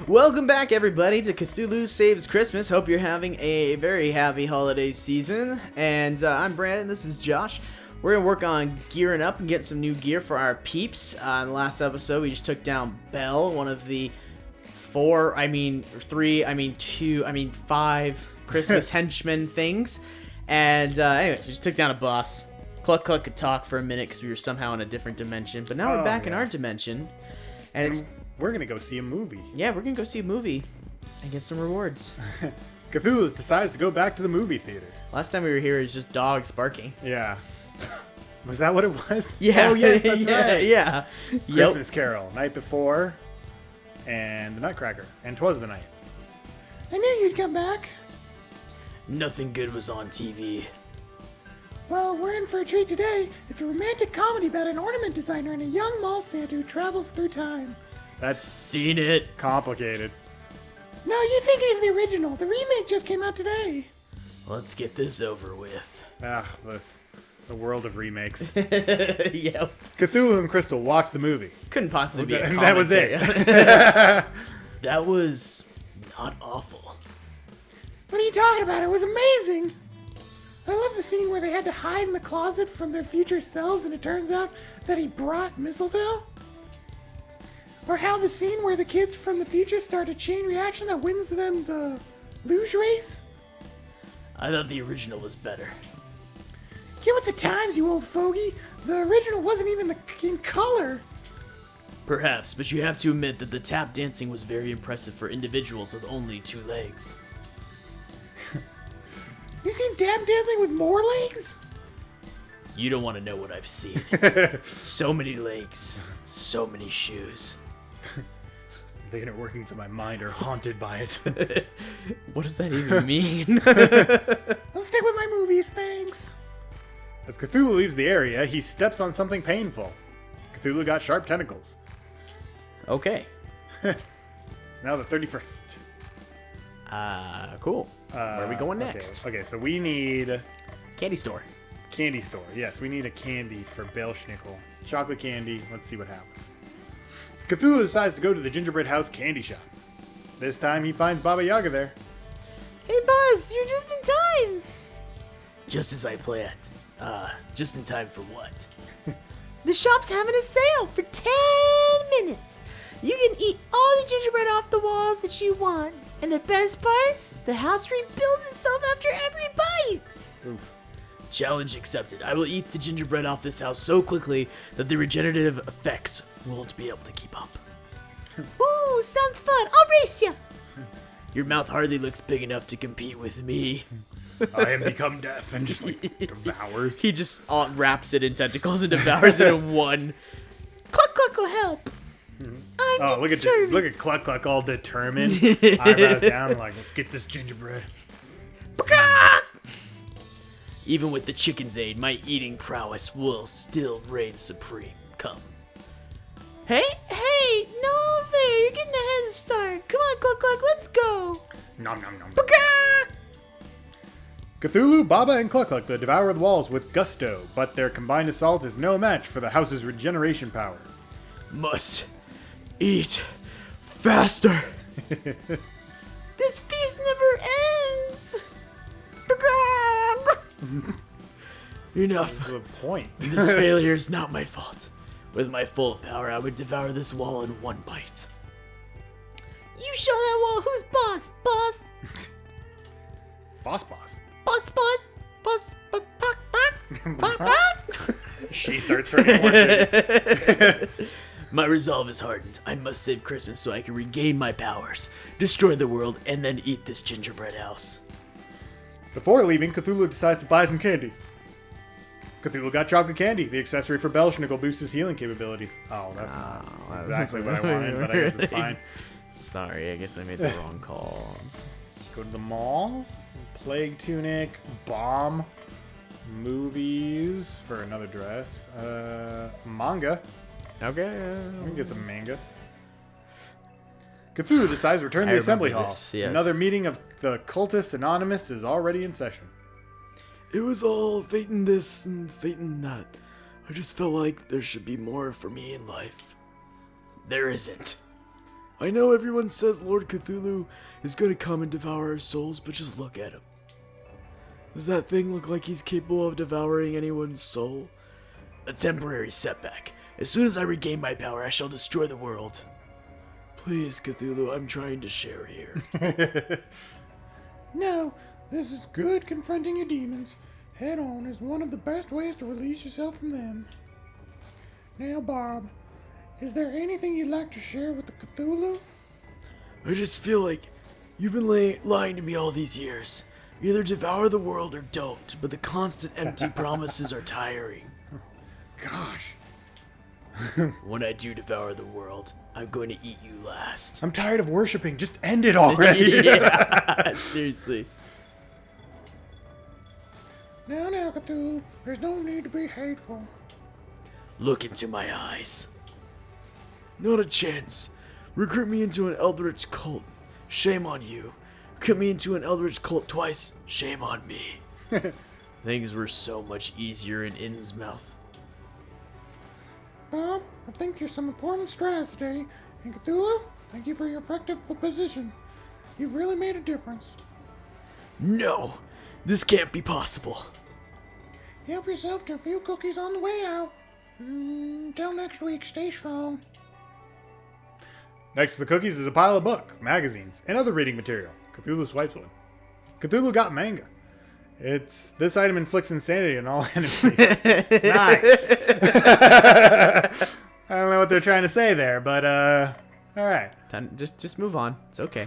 Welcome back, everybody, to Cthulhu Saves Christmas. Hope you're having a very happy holiday season. And I'm Brandon. This is Josh. We're going to work on gearing up and getting some new gear for our peeps. In the last episode, we just took down Belle, one of the five Christmas henchmen things. And anyways, we just took down a boss. Cluck Cluck could talk for a minute because we were somehow in a different dimension. But now we're back in our dimension. And we're going to go see a movie. Yeah, we're going to go see a movie and get some rewards. Cthulhu decides to go back to the movie theater. Last time we were here, it was just dogs barking. Yeah. Was that what it was? Yeah. Oh, yes, that's right. Yeah. Christmas Carol, night before, and the Nutcracker. And 'twas the night. I knew you'd come back. Nothing good was on TV. Well, we're in for a treat today. It's a romantic comedy about an ornament designer and a young mall Santa who travels through time. That's seen it. Complicated. No, you're thinking of the original. The remake just came out today. Let's get this over with. The world of remakes. Yep. Cthulhu and Crystal watched the movie. Couldn't possibly be a And that was it. That was not awful. What are you talking about? It was amazing. I love the scene where they had to hide in the closet from their future selves and it turns out that he brought mistletoe. Or how the scene where the kids from the future start a chain reaction that wins them the luge race. I thought the original was better. Get with the times, you old fogey. The original wasn't even in color. Perhaps, but you have to admit that the tap dancing was very impressive for individuals with only 2 legs. You seen tap dancing with more legs? You don't want to know what I've seen. So many legs, so many shoes. The inner workings of my mind are haunted by it. What does that even mean? I'll stick with my movies, thanks. As Cthulhu leaves the area, he steps on something painful. Cthulhu got sharp tentacles. Okay. It's now the 31st. Cool. Where are we going next? Okay, so we need... Candy store. Candy store. Yes, we need a candy for Belschnickel. Chocolate candy. Let's see what happens. Cthulhu decides to go to the Gingerbread House candy shop. This time he finds Baba Yaga there. Hey, Buzz, you're just in time. Just as I planned. Just in time for what? The shop's having a sale for 10 minutes. You can eat all the gingerbread off the walls that you want. And the best part, the house rebuilds itself after every bite. Oof. Challenge accepted. I will eat the gingerbread off this house so quickly that the regenerative effects won't be able to keep up. Ooh, sounds fun. I'll race you. Your mouth hardly looks big enough to compete with me. I am become death, and just devours. He just wraps it in tentacles and devours it in one. Cluck Cluck will help. I'm determined. Look at Cluck Cluck all determined. Eyebrows down, like, let's get this gingerbread. Even with the chicken's aid, my eating prowess will still reign supreme. Come. Hey, no fair. You're getting a head start. Come on, Cluck Cluck, let's go. Nom nom nom. Cthulhu, Baba, and Cluck Cluck devour the walls with gusto, but their combined assault is no match for the house's regeneration power. Must eat faster. This feast never ends. Enough. That's the point. This failure is not my fault. With my full power, I would devour this wall in one bite. You show that wall who's boss, boss. Boss. Boss, Bock. She starts turning fortune. My resolve is hardened. I must save Christmas so I can regain my powers, destroy the world, and then eat this gingerbread house. Before leaving, Cthulhu decides to buy some candy. Cthulhu got chocolate candy. The accessory for Belschnickel boosts his healing capabilities. Oh, that's not exactly what I wanted, but I guess it's fine. Sorry, I guess I made the wrong call. Go to the mall. Plague Tunic. Bomb. Movies for another dress. Manga. Okay. We can get some manga. Cthulhu decides to return to the assembly hall. This, yes. Another meeting of the Cultist Anonymous is already in session. It was all fate and this and fate and that. I just felt like there should be more for me in life. There isn't. I know everyone says Lord Cthulhu is gonna come and devour our souls, but just look at him. Does that thing look like he's capable of devouring anyone's soul? A temporary setback. As soon as I regain my power, I shall destroy the world. Please, Cthulhu, I'm trying to share here. No, this is good. Confronting your demons head on is one of the best ways to release yourself from them. Now, Bob, is there anything you'd like to share with the Cthulhu? I just feel like you've been lying to me all these years. You either devour the world or don't, but the constant empty promises are tiring. Gosh. When I do devour the world, I'm going to eat you last. I'm tired of worshiping. Just end it already. Yeah, seriously. Now, Cthulhu, there's no need to be hateful. Look into my eyes. Not a chance. Recruit me into an eldritch cult. Shame on you. Recruit me into an eldritch cult twice. Shame on me. Things were so much easier in Innsmouth. Bob, I think you're some important strides today. And Cthulhu, thank you for your effective position. You've really made a difference. No, this can't be possible. Help yourself to a few cookies on the way out. Until next week, stay strong. Next to the cookies is a pile of book, magazines, and other reading material. Cthulhu swipes one. Cthulhu got manga. This item inflicts insanity on all enemies. Nice. I don't know what they're trying to say there, but all right. Just move on. It's okay.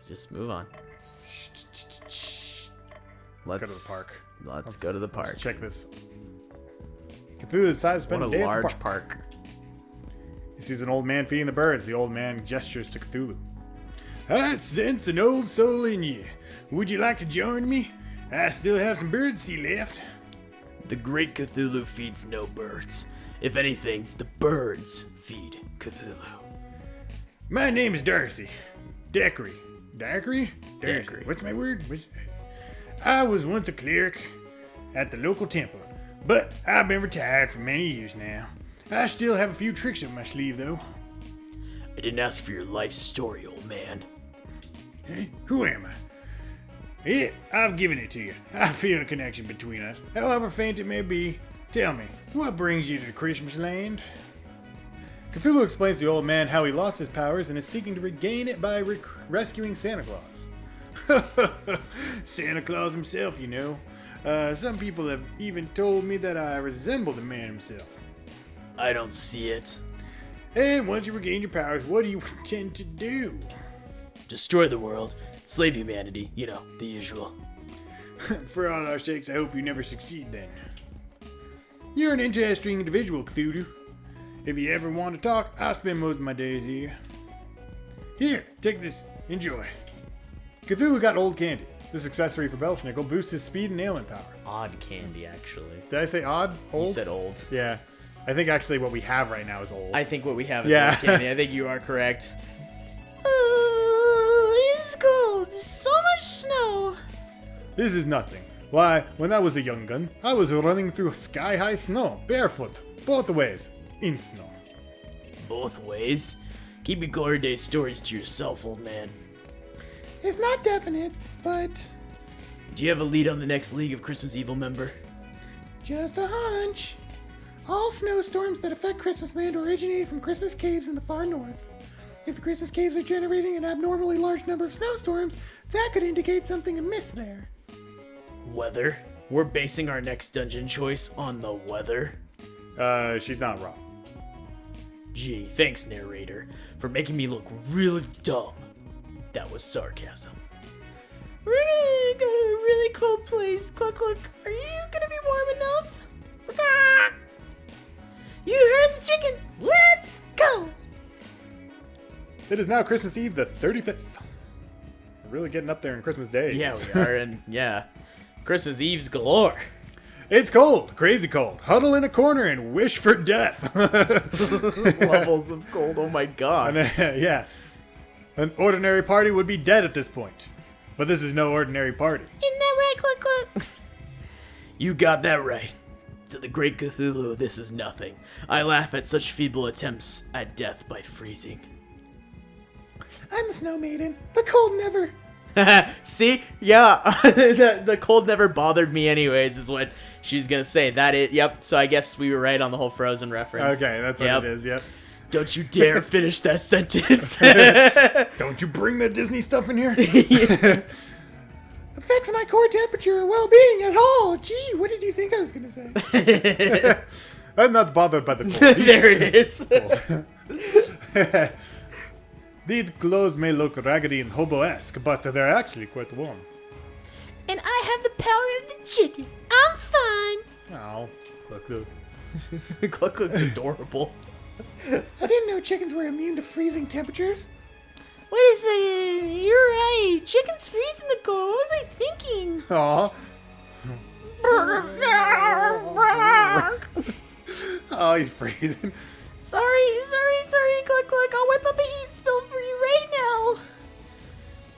just move on. Let's go to the park. Let's go to the park. Let's check this. Cthulhu decides to spend What a day a at the large park. park. He sees an old man feeding the birds. The old man gestures to Cthulhu. I sense an old soul in you. Would you like to join me? I still have some bird seed left. The great Cthulhu feeds no birds. If anything, the birds feed Cthulhu. My name is Darcy. Daiquiri. Daiquiri? Daiquiri. What's my word? I was once a cleric at the local temple, but I've been retired for many years now. I still have a few tricks up my sleeve, though. I didn't ask for your life story, old man. Hey, who am I? Yeah, I've given it to you. I feel a connection between us, however faint it may be. Tell me, what brings you to the Christmas land? Cthulhu explains to the old man how he lost his powers and is seeking to regain it by rescuing Santa Claus. Santa Claus himself, you know. Some people have even told me that I resemble the man himself. I don't see it. And once you regain your powers, what do you intend to do? Destroy the world. Slave humanity. You know, the usual. For all our sakes, I hope you never succeed then. You're an interesting individual, Cthulhu. If you ever want to talk, I'll spend most of my days here. Here, take this. Enjoy. Cthulhu got old candy. This accessory for Belschnickel boosts his speed and ailment power. Odd candy, actually. Did I say odd? Old? You said old. Yeah. I think actually what we have right now is old. I think what we have is Yeah. old candy. I think you are correct. It's cold. There's so much snow. This is nothing. Why, when I was a young gun, I was running through sky-high snow, barefoot, both ways, in snow. Both ways? Keep your glory days stories to yourself, old man. It's not definite, but Do you have a lead on the next League of Christmas Evil member? just a hunch. All snowstorms that affect Christmas Land originate from Christmas caves in the far north. If the Christmas caves are generating an abnormally large number of snowstorms, that could indicate something amiss there. Weather? We're basing our next dungeon choice on the weather? She's not wrong. Gee, thanks, narrator, for making me look really dumb. That was sarcasm. We're gonna go to a really cold place. Cluck, cluck. Are you gonna be warm enough? Cluck. You heard the chicken. Let's go. It is now Christmas Eve, the 35th. We're really getting up there in Christmas Day. Yeah, we are, and yeah. Christmas Eve's galore. It's cold, crazy cold. Huddle in a corner and wish for death. Levels of cold, oh my god. Yeah. An ordinary party would be dead at this point. But this is no ordinary party. Isn't that right, Cluck, cluck? You got that right. To the great Cthulhu, this is nothing. I laugh at such feeble attempts at death by freezing. I'm the Snow Maiden. The cold never. See? Yeah. the cold never bothered me anyways is what she's gonna say. Yep, so I guess we were right on the whole Frozen reference. Okay, that's what it is, yep. Don't you dare finish that sentence. Don't you bring that Disney stuff in here? Affects my core temperature or well-being at all. Gee, what did you think I was going to say? I'm not bothered by the cold. There it is. These clothes may look raggedy and hobo-esque, but they're actually quite warm. And I have the power of the chicken. I'm fine. Oh, look. Cluck looks adorable. I didn't know chickens were immune to freezing temperatures. Wait a second. You're right. Chickens freeze in the cold. What was I thinking? Aw. Oh, he's freezing. Sorry, Cluck Cluck. I'll whip up a heat spill for you right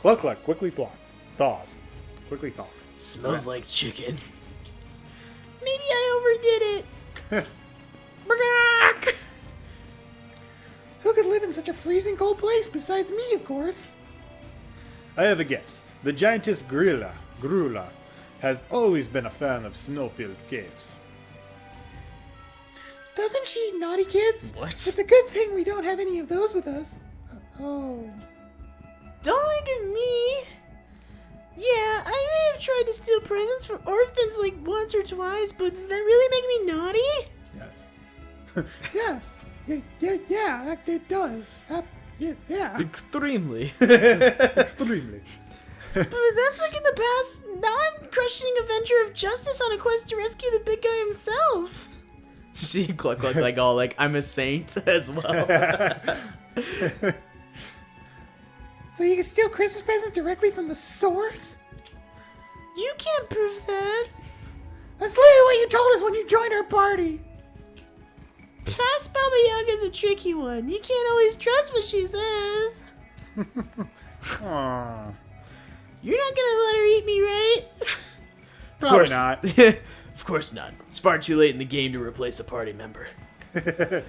now. Cluck, quickly thaws. Quickly thaws. Smells like chicken. Maybe I overdid it. Who could live in such a freezing cold place besides me, of course? I have a guess. The giantess Grila, has always been a fan of snow-filled caves. Doesn't she, naughty kids? What? It's a good thing we don't have any of those with us. Oh. Don't look at me. Yeah, I may have tried to steal presents from orphans like once or twice, but does that really make me naughty? Yes. Yes. Yeah, it does. Yeah. Extremely. Extremely. But that's like in the past. Now I'm crushing Avenger of Justice on a quest to rescue the big guy himself. See Cluck like all like I'm a saint as well. So you can steal Christmas presents directly from the source? You can't prove that. That's literally what you told us when you joined our party. Past Baba Yaga's a tricky one. You can't always trust what she says. Aww. You're not gonna let her eat me, right? Probably not. Of course not. It's far too late in the game to replace a party member. The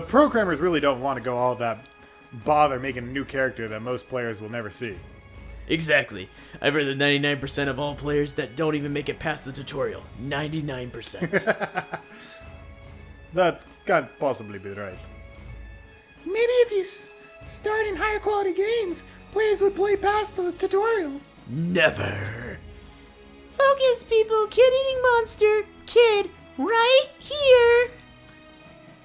programmers really don't want to go all that bother making a new character that most players will never see. Exactly. I've heard that 99% of all players that don't even make it past the tutorial. 99%. That can't possibly be right. Maybe if you start in higher quality games, players would play past the tutorial. Never. Focus, people. Kid-eating monster. Kid, right here.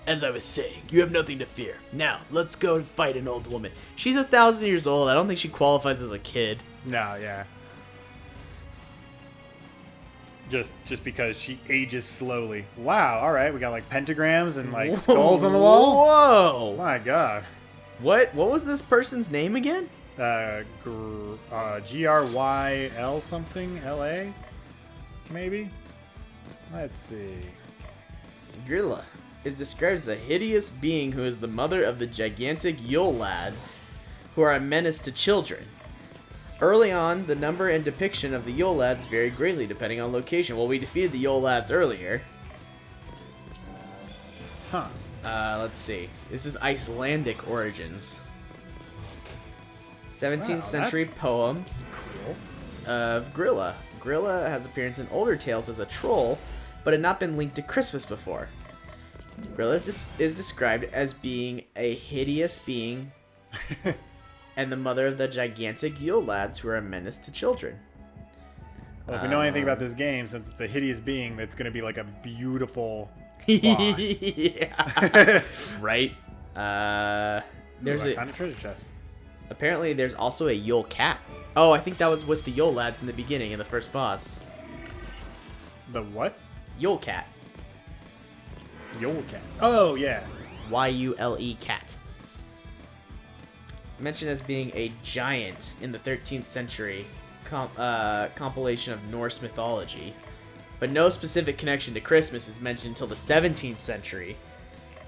As I was saying, you have nothing to fear. Now, let's go fight an old woman. She's 1,000 years old. I don't think she qualifies as a kid. No, yeah. Just because she ages slowly. Wow, alright, we got like pentagrams and like skulls on the wall. Whoa! My god. What was this person's name again? Gryl something? L-A? Maybe? Let's see. Grila is described as a hideous being who is the mother of the gigantic Yule lads, who are a menace to children. Early on, the number and depiction of the Yule lads vary greatly depending on location. Well, we defeated the Yule lads earlier. Huh. Let's see. This is Icelandic origins. 17th century poem Cool. of Grila. Grila has appearance in older tales as a troll, but had not been linked to Christmas before. Grila is described as being a hideous being and the mother of the gigantic Yule lads who are a menace to children. Well, if we know anything about this game, since it's a hideous being, that's going to be like a beautiful boss. Yeah. Right? I There's found a treasure chest. apparently there's also a Yule Cat. Oh, I think that was with the Yule lads in the beginning in the first boss. The what? Yule Cat. Yule Cat. Oh, yeah. Y-U-L-E cat. Mentioned as being a giant in the 13th century compilation of Norse mythology, but no specific connection to Christmas is mentioned until the 17th century.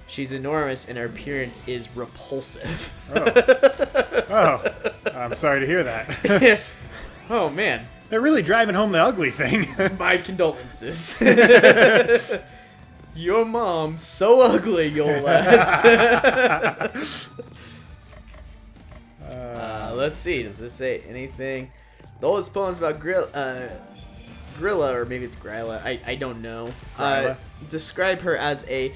She's enormous and her appearance is repulsive. Oh, I'm sorry to hear that. Oh man, They're really driving home the ugly thing. my condolences. Your mom's so ugly, Yule lads. let's see. Does this say anything? The oldest poem's about Grila, or maybe it's Gryla. I don't know. Describe her as a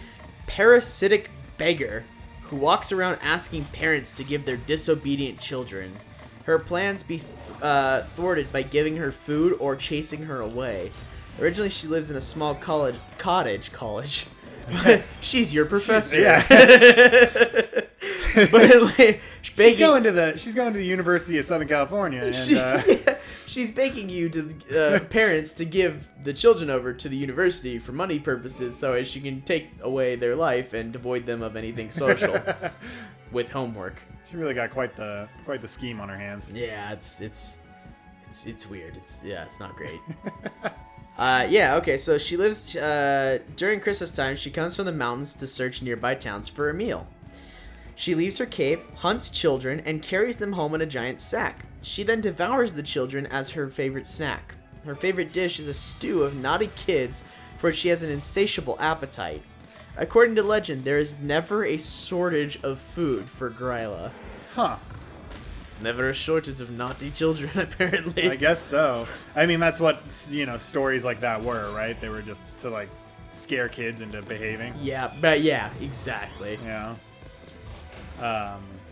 parasitic beggar who walks around asking parents to give their disobedient children. Her plans be thwarted by giving her food or chasing her away. Originally, she lives in a small cottage. She's your professor. But like, she's going to the University of Southern California, and she's begging you to parents to give the children over to the university for money purposes, so as she can take away their life and devoid them of anything social with homework. She really got quite the scheme on her hands. Yeah, it's weird. It's not great. Okay, so she lives during Christmas time. She comes from the mountains to search nearby towns for a meal. She leaves her cave, hunts children, and carries them home in a giant sack. She then devours the children as her favorite snack. Her favorite dish is a stew of naughty kids, for which she has an insatiable appetite. According to legend, there is never a shortage of food for Gryla. Huh. Never a shortage of naughty children, apparently. I guess so. I mean, that's what, stories like that were, right? They were just to, like, scare kids into behaving. Yeah, exactly. Yeah.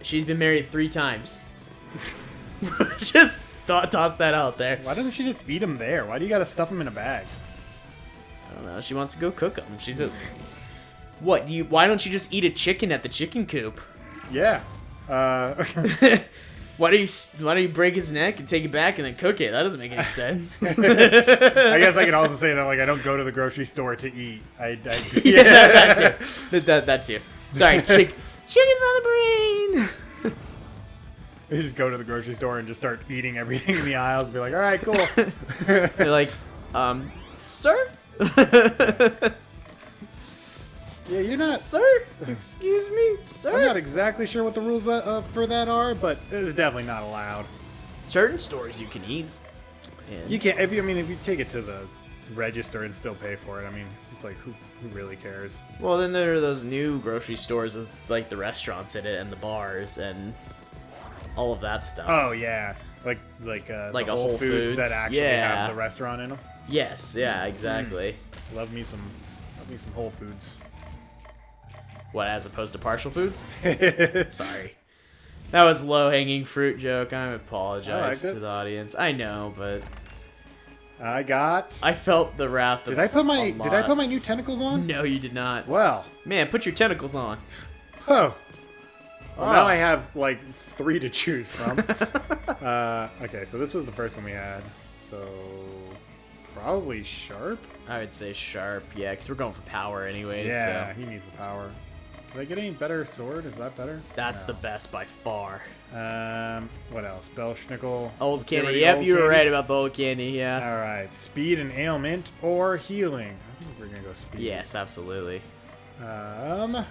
She's been married 3 times. Just toss that out there. Why doesn't she just eat them there? Why do you gotta stuff them in a bag? I don't know. She wants to go cook them. She says, "What? Why don't you just eat a chicken at the chicken coop?" Yeah. Why do you break his neck and take it back and then cook it? That doesn't make any sense. I guess I could also say that, like, I don't go to the grocery store to eat. Yeah, that too. Sorry, chicken's on the brain. You just go to the grocery store and just start eating everything in the aisles and be like, all right, cool. You're like, sir? Yeah, you're not... Sir? Excuse me? Sir? I'm not exactly sure what the rules for that are, but it's definitely not allowed. Certain stores you can eat. And You can't... If you take it to the register and still pay for it, I mean, it's like, who really cares? Well, then there are those new grocery stores with, like, the restaurants in it and the bars and all of that stuff. Oh, yeah. Like Like the a Whole Whole Foods Foods. that actually Yeah. have the restaurant in them. Yes, yeah, exactly. Love me some Whole Foods. What, as opposed to partial foods? Sorry. That was low-hanging fruit joke. I apologize to the audience. I know, but I felt the wrath of Did I put my new tentacles on? No, you did not. Well. Man, put your tentacles on. Oh. Well, now I have, like, 3 to choose from. Okay, so this was the first one we had. So, probably Sharp? I would say Sharp, yeah, because we're going for power anyways. Yeah, so. he needs the power. Did I get any better sword? Is that better? That's the best by far. What else? Belschnickel. Old candy. Yep, you were right about the old candy, yeah. All right, speed and ailment or healing. I think we're going to go speed. Yes, absolutely. Yeah.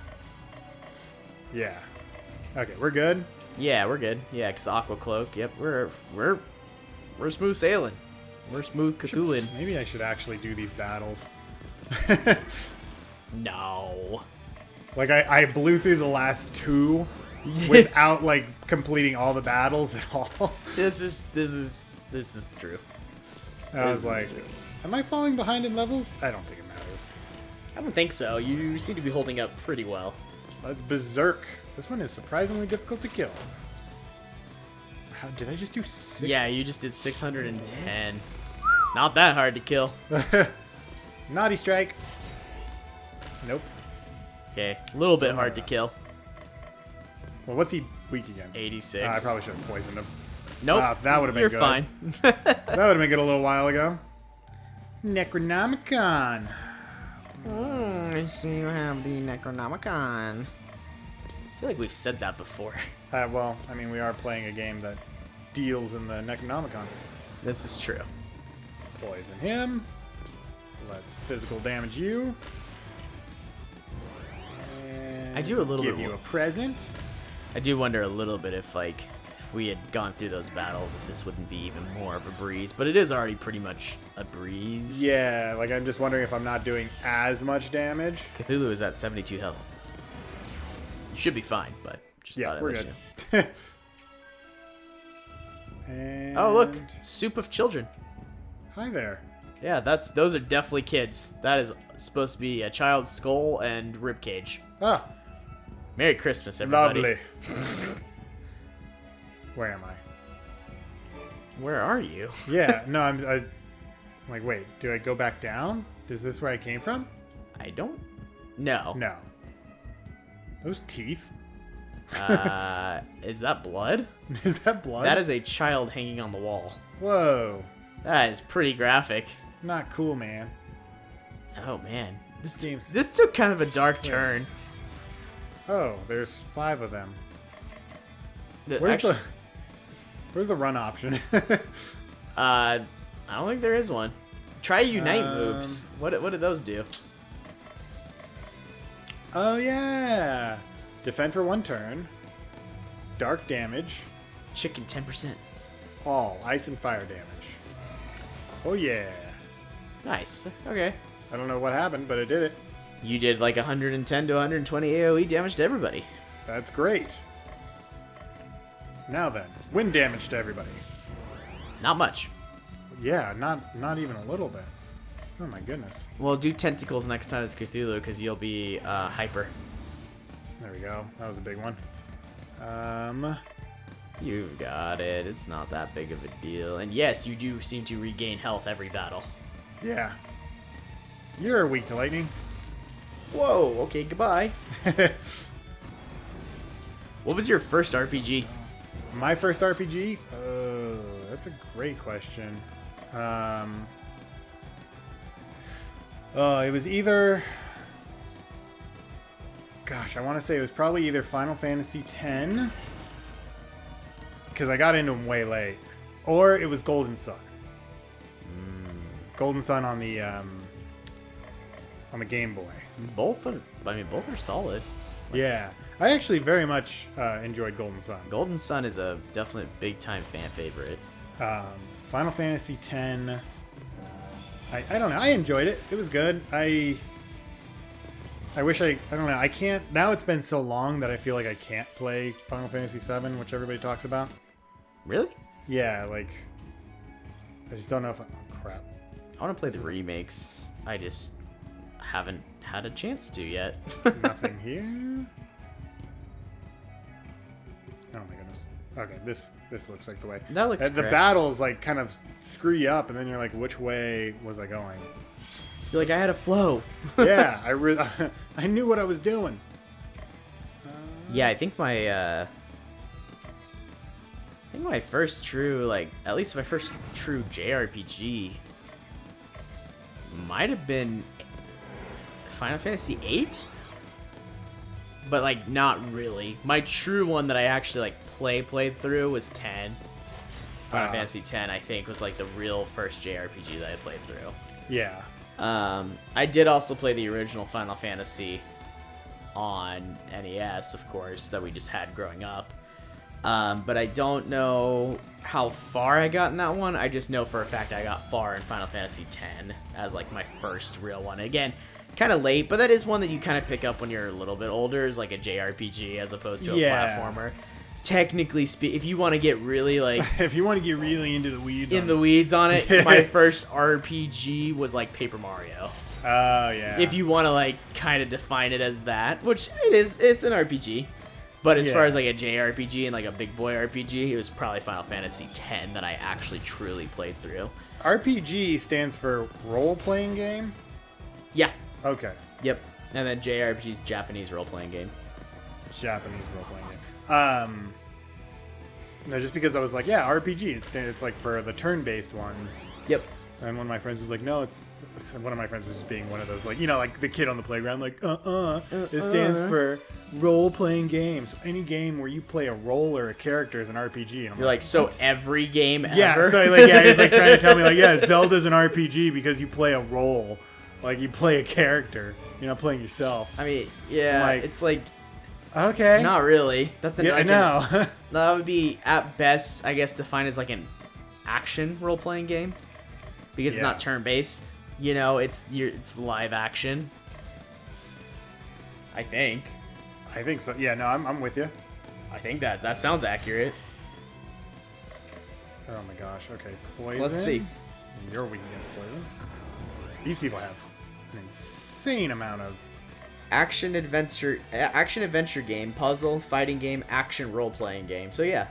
Okay, we're good. Yeah, we're good. Yeah, because Aqua Cloak. Yep, we're smooth sailing. We're smooth Cthulhu. Maybe I should actually do these battles. No. Like I blew through the last 2 without like completing all the battles at all. This is true. I was like, am I falling behind in levels? I don't think it matters. I don't think so. You seem to be holding up pretty well. Let's berserk. This one is surprisingly difficult to kill. How did I just do 6? Yeah, you just did 610. Not that hard to kill. Naughty strike. Nope. Okay, a little bit Still hard not to enough. kill. Well, what's he weak against? 86. I probably should have poisoned him. Nope. That would have been You're good. fine. That would have been good a little while ago. Necronomicon. I see you have the Necronomicon. I feel like we've said that before. Well, I mean, we are playing a game that deals in the Necronomicon. This is true. Poison him. Let's physical damage you. And I do a little give bit you more. a present. I do wonder a little bit if we had gone through those battles, if this wouldn't be even more of a breeze. But it is already pretty much a breeze. Yeah, like I'm just wondering if I'm not doing as much damage. Cthulhu is at 72 health. You should be fine, but just thought I'd we're let good. you know. And Oh, look. Soup of children. Hi there. Yeah, those are definitely kids. That is supposed to be a child's skull and rib cage. Ah, Merry Christmas, everybody. lovely. Where am I? Where are you? Yeah, no, I'm like, wait, do I go back down? Is this where I came from? I don't know. No. Those teeth? Is that blood? Is that blood? That is a child hanging on the wall. Whoa. That is pretty graphic. Not cool, man. Oh man, Seems- this took kind of a dark turn. Oh, there's 5 of them. Where's Where's the run option? I don't think there is one. Try unite moves. What did those do? Oh yeah. Defend for 1 turn. Dark damage. Chicken 10%. All ice and fire damage. Oh yeah. Nice. Okay. I don't know what happened, but it did it. You did like 110 to 120 AoE damage to everybody. That's great. Now then, wind damage to everybody. Not much. Yeah, not even a little bit. Oh my goodness. Well, do tentacles next time as Cthulhu because you'll be hyper. There we go. That was a big one. You got it. It's not that big of a deal. And yes, you do seem to regain health every battle. Yeah. You're weak to lightning. Whoa. Okay. Goodbye. What was your first RPG? My first RPG? That's a great question. It was either... Gosh, I want to say it was probably either Final Fantasy X, because I got into them way late, or it was Golden Sun. Golden Sun on the Game Boy. Both are. I mean, both are solid. Yeah, I actually very much enjoyed Golden Sun. Golden Sun is a definite big time fan favorite. Final Fantasy X. I don't know. I enjoyed it. It was good. I wish I don't know. I can't. Now it's been so long that I feel like I can't play Final Fantasy VII, which everybody talks about. Really? Yeah, like I just don't know if. Oh crap! I want to play the remakes. I just haven't had a chance to yet. Nothing here. Oh my goodness. Okay, this looks like the way. That looks The correct. battles like kind of screw you up, and then you're like, which way was I going? You're like, I had a flow. Yeah, I knew what I was doing. Yeah, I think my first true, like, at least my first true JRPG might have been Final Fantasy VIII, but like not really. My true one that I actually like played through was 10. Final Fantasy X, I think, was like the real first JRPG that I played through. Yeah. I did also play the original Final Fantasy on NES, of course, that we just had growing up. But I don't know how far I got in that one. I just know for a fact I got far in Final Fantasy X as like my first real one. Again, kind of late, but that is one that you kind of pick up when you're a little bit older, is like a JRPG as opposed to a platformer. Technically speaking, if you want to get really like If you want to get really into the weeds on it, my first RPG was like Paper Mario. Oh yeah. If you want to like kind of define it as that, which it is, it's an RPG. But as far as like a JRPG and like a big boy RPG, it was probably Final Fantasy X that I actually truly played through. RPG stands for role-playing game? Yeah. Okay. Yep. And then JRPG is Japanese role-playing game. Japanese role-playing game. No, just because I was like, yeah, RPG. It's like for the turn-based ones. Yep. And one of my friends was like, no, it's one of my friends was just being one of those, like, you know, like the kid on the playground, like, it stands for role-playing games. So any game where you play a role or a character is an RPG. And I'm You're like, so what? Every game ever? Yeah, so like, yeah, he's like trying to tell me, like, yeah, Zelda's an RPG because you play a role. Like, you play a character. You're not playing yourself. I mean, yeah, like, it's like, okay. not really. That's an, Yeah, like I know. that would be, at best, I guess, defined as like an action role-playing game. Because it's not turn-based, you know, it's live action. I think so. Yeah, no, I'm with you. that sounds accurate. Oh my gosh. Okay, poison. Let's see. You're weak against poison. These people have an insane amount of Action adventure game, puzzle, fighting game, action role playing game. So yeah.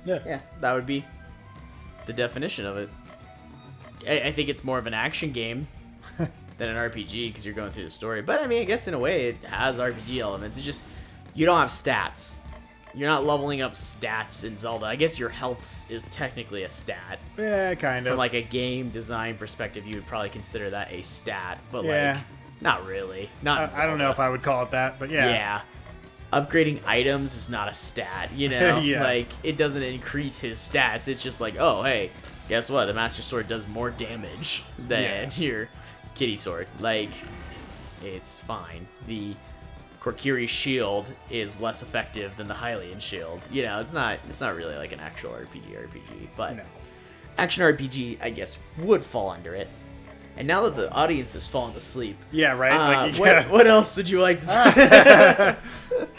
Yeah, that would be the definition of it. I think it's more of an action game than an RPG because you're going through the story. But I mean, I guess in a way it has RPG elements. It's just you don't have stats. You're not leveling up stats in Zelda. I guess your health is technically a stat. Yeah, kind of. From like a game design perspective, you would probably consider that a stat, but Yeah. like not really. Not. I don't know if I would call it that, but yeah. Yeah. Upgrading items is not a stat, you know? Yeah. Like, it doesn't increase his stats. It's just like, oh, hey, guess what? The Master Sword does more damage than your Kitty Sword. Like, it's fine. The Korkiri Shield is less effective than the Hylian Shield. You know, it's not really like an actual RPG, but No. action RPG, I guess, would fall under it. And now that the audience has fallen asleep, Yeah, right? Like, what else would you like to say?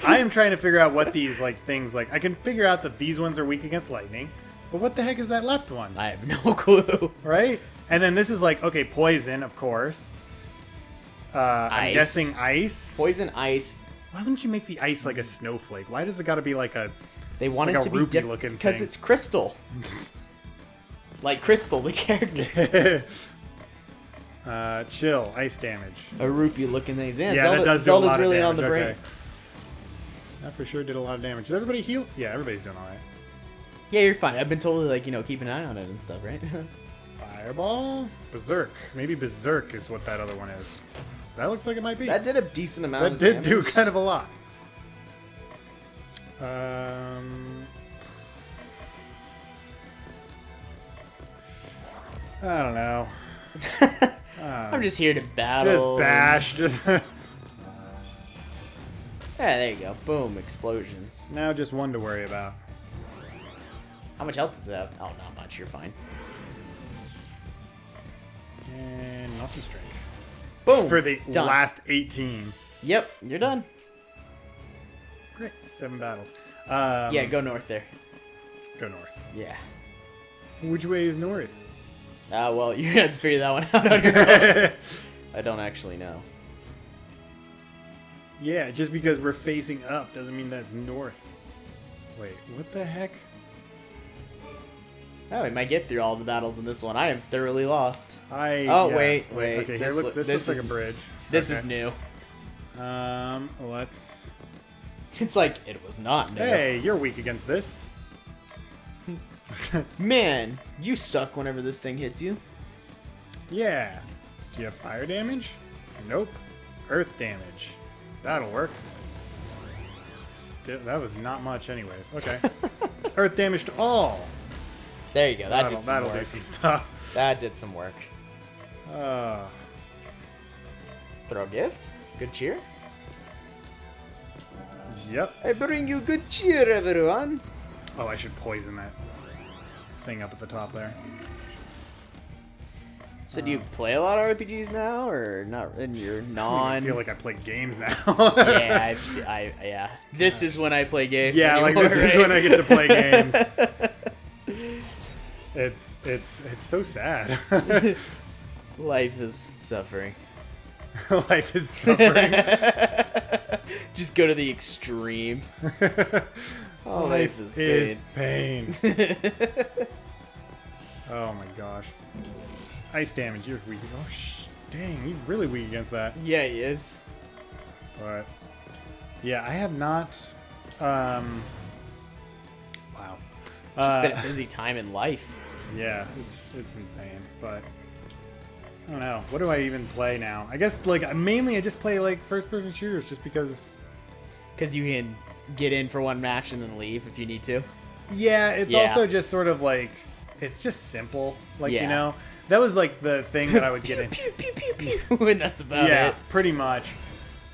I am trying to figure out what these like things like. I can figure out that these ones are weak against lightning, but what the heck is that left one? I have no clue. Right? And then this is like, okay, poison, of course. I'm Ice. guessing ice. Poison, ice. Why wouldn't you make the ice like a snowflake? Why does it got to be like a They want Like it a to be rupee different looking because thing. it's Crystal. Like Crystal, the character. chill ice damage? A rupee looking things. Yeah, Yeah, Zelda, that does do Zelda's a lot really of on damage. the brain. Okay. That for sure did a lot of damage. Does everybody heal? Yeah, everybody's doing all right. Yeah, you're fine. I've been totally like, keeping an eye on it and stuff, right? Fireball, berserk. Maybe berserk is what that other one is. That looks like it might be. That did a decent amount That of did damage. do kind of a lot. I don't know. I'm just here to battle. Just bash. Just Yeah, there you go. Boom, explosions. now, just one to worry about. How much health does it have? Oh, not much. You're fine. And Naughty Strike Boom. for the Done. last 18. Yep, you're done. Great, 7 battles. Yeah, go north there. Go north. Yeah. Which way is north? Well, you're gonna have to figure that one out on your own. I don't actually know. Yeah, just because we're facing up doesn't mean that's north. Wait, what the heck? Oh, we might get through all the battles in this one. I am thoroughly lost. Oh, yeah. wait. Okay, here, This this looks like is- a bridge. This Okay. is new. Let's... It's like, it was not new. Hey, you're weak against this. Man, you suck whenever this thing hits you. Yeah. Do you have fire damage? Nope. Earth damage. That'll work. Still, that was not much anyways. Okay. Earth damage to all. There you go. That did some that'll work. do some stuff. That did some work. Uh, Throw a gift. Good cheer. yep. I bring you good cheer, everyone. Oh, I should poison that thing up at the top there. So do you play a lot of RPGs now, or not? In your I non? feel like I play games now. Yeah, yeah. This is when I play games. Yeah, like anymore, this is right? when I get to play games. It's so sad. Life is suffering. Life is suffering. Just go to the extreme. Oh, life is pain. Oh my gosh. Ice damage, you're weak. Oh, dang, he's really weak against that. Yeah, he is. But yeah, I have not. Wow. Just been a busy time in life. Yeah, it's insane. But I don't know. What do I even play now? I guess like mainly I just play like first-person shooters, just because. Because you can get in for one match and then leave if you need to. Yeah, it's Yeah. also just sort of like it's just simple. Like Yeah. you know, that was like the thing that I would get in. Pew, pew, pew, pew. And that's about Yeah, it. pretty much.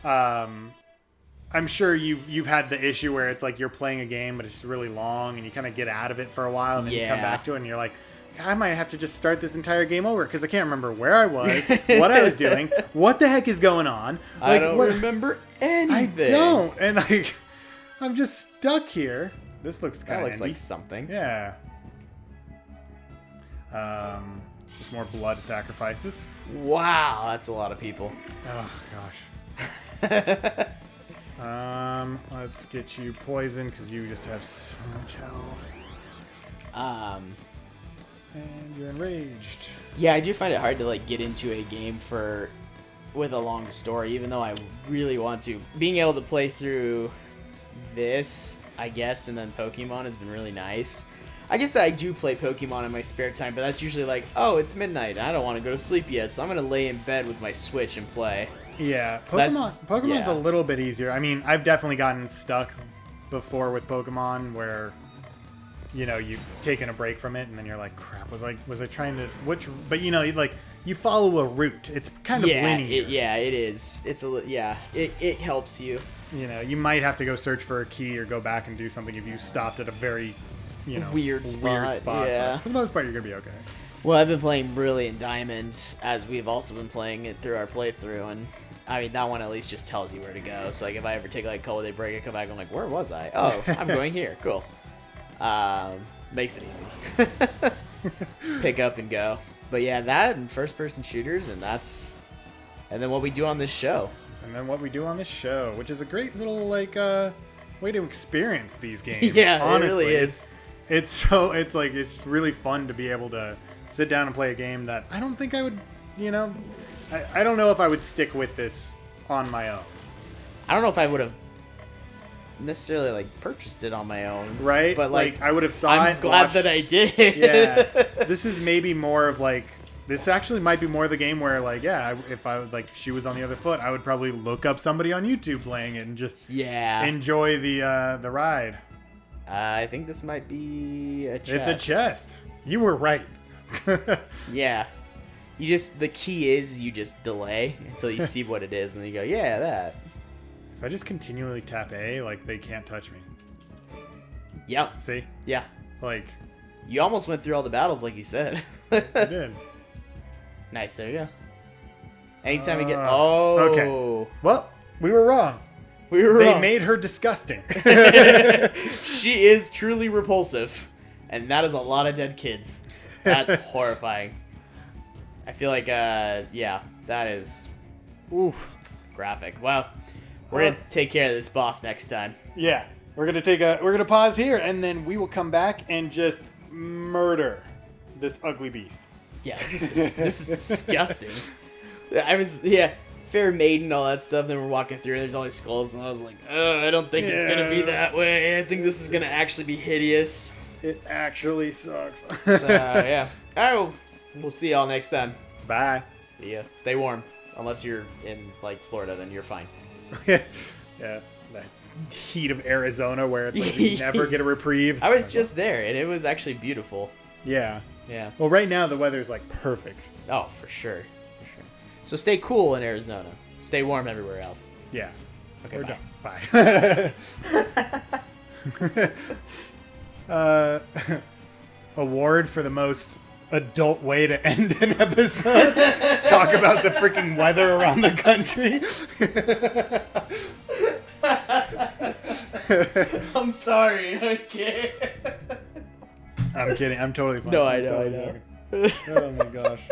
I'm sure you've had the issue where it's like you're playing a game but it's really long and you kind of get out of it for a while and then you come Yeah. back to it and you're like, I might have to just start this entire game over because I can't remember where I was, what I was doing, what the heck is going on. I Like, don't what- remember I anything. don't, and like I'm just stuck here. This looks kind That of looks like something. yeah. Just more blood sacrifices. Wow, that's a lot of people. Oh gosh. Let's get you poisoned because you just have so much health. And you're enraged. Yeah, I do find it hard to like get into a game with a long story, even though I really want to. Being able to play through this, I guess, and then Pokemon has been really nice. I guess I do play Pokemon in my spare time, but that's usually like, oh, it's midnight, and I don't want to go to sleep yet, so I'm gonna lay in bed with my Switch and play. Yeah, Pokemon's a little bit easier. I mean, I've definitely gotten stuck before with Pokemon where, you know, you've taken a break from it and then you're like, crap, was I trying to but you know, you follow a route. It's kind of linear. It is. It helps you. You know, you might have to go search for a key or go back and do something if you stopped at a very, you know, weird spot. Yeah. But for the most part, you're gonna be okay. Well, I've been playing Brilliant Diamonds as we've also been playing it through our playthrough, and I mean, that one at least just tells you where to go. So, like, if I ever take, like, a couple day break, I come back, I'm like, where was I? Oh, I'm going here. Cool. Makes it easy. Pick up and go. But, yeah, that and first-person shooters, and then what we do on this show. Which is a great little, like, way to experience these games. Yeah, honestly. It really is. It's really fun to be able to sit down and play a game that I don't think I would, you know, I don't know if I would stick with this on my own. I don't know if I would have necessarily like purchased it on my own, right? But like I would have I'm glad that I did. Yeah, this is maybe more of like this actually might be more the game where like if I would like she was on the other foot, I would probably look up somebody on YouTube playing it and just enjoy the ride. I think this might be a chest. It's a chest. You were right. Yeah. The key is you just delay until you see what it is, and then you go, yeah, that. If I just continually tap A, like, they can't touch me. Yep. See? Yeah. Like. You almost went through all the battles like you said. I did. Nice, there you go. Anytime you get... Oh. Okay. Well, we were wrong. They made her disgusting. She is truly repulsive. And that is a lot of dead kids. That's horrifying. I feel like, that is graphic. Well, we're going to take care of this boss next time. Yeah. We're going to pause here, and then we will come back and just murder this ugly beast. Yeah, this is disgusting. Fair maiden, all that stuff. Then we're walking through, and there's all these skulls, and I was like, I don't think it's going to be that way. I think this is going to actually be hideous. It actually sucks. So, yeah. All right, well, we'll see y'all next time. Bye. See ya. Stay warm. Unless you're in, like, Florida, then you're fine. Yeah. The heat of Arizona where it's like you never get a reprieve. I was just there, and it was actually beautiful. Yeah. Yeah. Well, right now the weather's, like, perfect. Oh, for sure. So stay cool in Arizona. Stay warm everywhere else. Yeah. Okay, we're bye. Done. Bye. Award for the most adult way to end an episode. Talk about the freaking weather around the country. I'm sorry. Okay. I'm kidding. I'm totally fine. No, I know. Oh my gosh.